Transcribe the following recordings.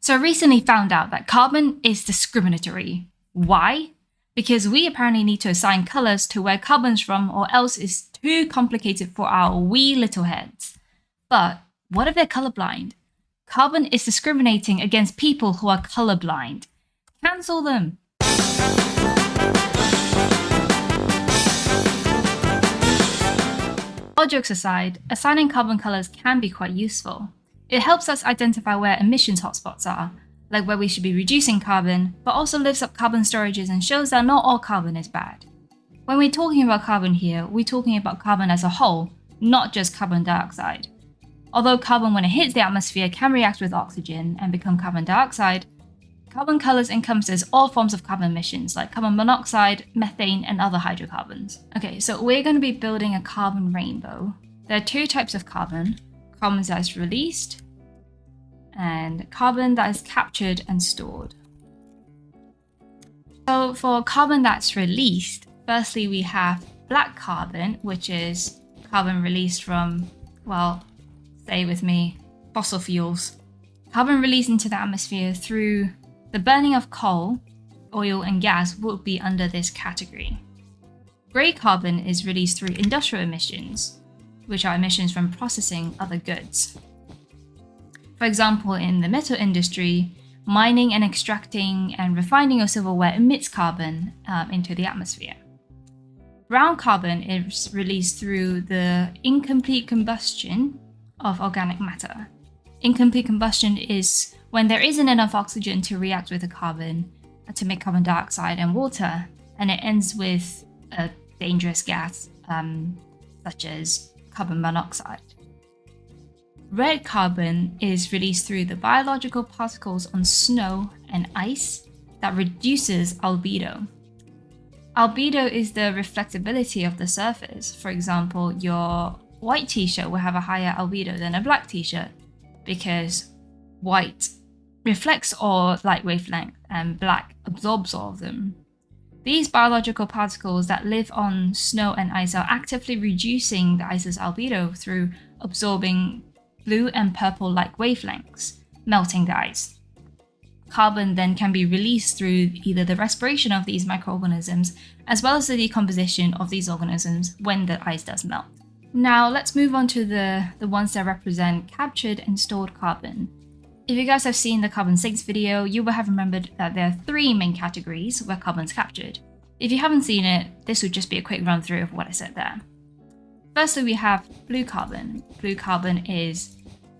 So I recently found out that carbon is discriminatory. Why? Because we apparently need to assign colors to where carbon's from, or else it's too complicated for our wee little heads. But what if they're colorblind? Carbon is discriminating against people who are colorblind. Cancel them! All jokes aside, assigning carbon colors can be quite useful. It helps us identify where emissions hotspots are, like where we should be reducing carbon, but also lifts up carbon storages and shows that not all carbon is bad. When we're talking about carbon here, we're talking about carbon as a whole, not just carbon dioxide. Although carbon, when it hits the atmosphere, can react with oxygen and become carbon dioxide, carbon colors encompasses all forms of carbon emissions, like carbon monoxide, methane, and other hydrocarbons. Okay, so we're going to be building a carbon rainbow. There are two types of carbon that is released and carbon that is captured and stored. So for carbon that's released, firstly we have black carbon, which is carbon released from, well, stay with me, fossil fuels. Carbon released into the atmosphere through the burning of coal, oil, and gas would be under this category. Grey carbon is released through industrial emissions, which are emissions from processing other goods. For example, in the metal industry, mining and extracting and refining of silverware emits carbon into the atmosphere. Brown carbon is released through the incomplete combustion of organic matter. Incomplete combustion is when there isn't enough oxygen to react with the carbon to make carbon dioxide and water, and it ends with a dangerous gas such as carbon monoxide. Red carbon is released through the biological particles on snow and ice that reduces albedo. Albedo is the reflectability of the surface. For example, your white t-shirt will have a higher albedo than a black t-shirt because white reflects all light wavelength and black absorbs all of them. These biological particles that live on snow and ice are actively reducing the ice's albedo through absorbing blue and purple light wavelengths, melting the ice. Carbon then can be released through either the respiration of these microorganisms as well as the decomposition of these organisms when the ice does melt. Now let's move on to the ones that represent captured and stored carbon. If you guys have seen the carbon sinks video, you will have remembered that there are three main categories where carbon is captured. If you haven't seen it, this would just be a quick run through of what I said there. Firstly, we have blue carbon. Blue carbon is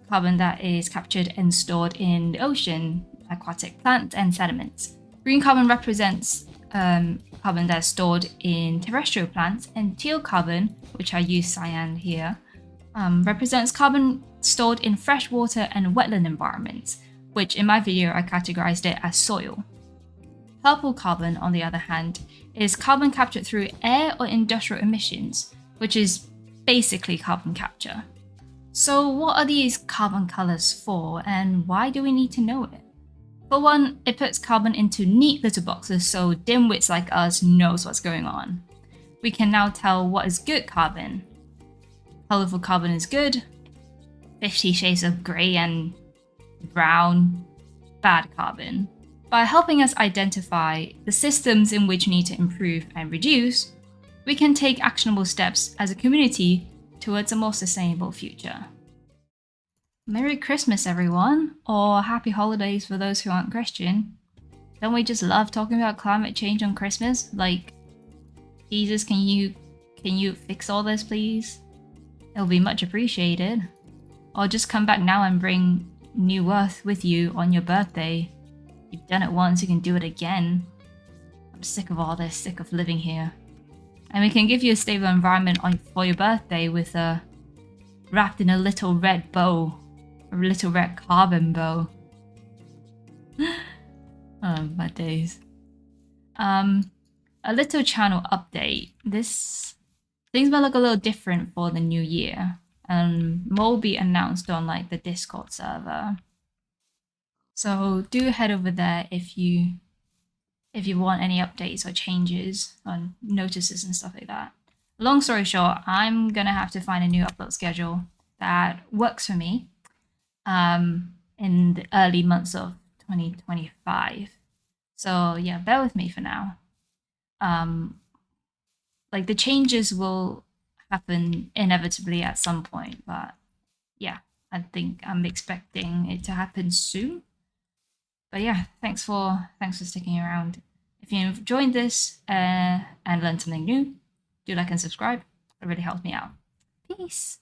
carbon that is captured and stored in the ocean, aquatic plants and sediments. Green carbon represents carbon that is stored in terrestrial plants, and teal carbon, which I use cyan here, represents carbon stored in freshwater and wetland environments, which in my video I categorized it as soil. Purple carbon, on the other hand, is carbon captured through air or industrial emissions, which is basically carbon capture. So what are these carbon colors for, and why do we need to know it? For one, it puts carbon into neat little boxes so dimwits like us knows what's going on. We can now tell what is good carbon. Colorful carbon is good, 50 shades of grey and brown, bad carbon. By helping us identify the systems in which we need to improve and reduce, we can take actionable steps as a community towards a more sustainable future. Merry Christmas, everyone, or happy holidays for those who aren't Christian. Don't we just love talking about climate change on Christmas? Like, Jesus, can you fix all this, please? It'll be much appreciated. Or just come back now and bring new earth with you on your birthday. You've done it once, you can do it again. I'm sick of all this, sick of living here. And we can give you a stable environment for your birthday with wrapped in a little red bow, a little red carbon bow. Oh, my days. A little channel update. Things might look a little different for the new year, and more will be announced on like the Discord server. So do head over there if you want any updates or changes on notices and stuff like that. Long story short, I'm gonna have to find a new upload schedule that works for me in the early months of 2025. So yeah, bear with me for now. Like the changes will happen inevitably at some point, but yeah, I think I'm expecting it to happen soon. But yeah, thanks for sticking around. If you enjoyed this and learned something new, do like and subscribe. It really helps me out. Peace.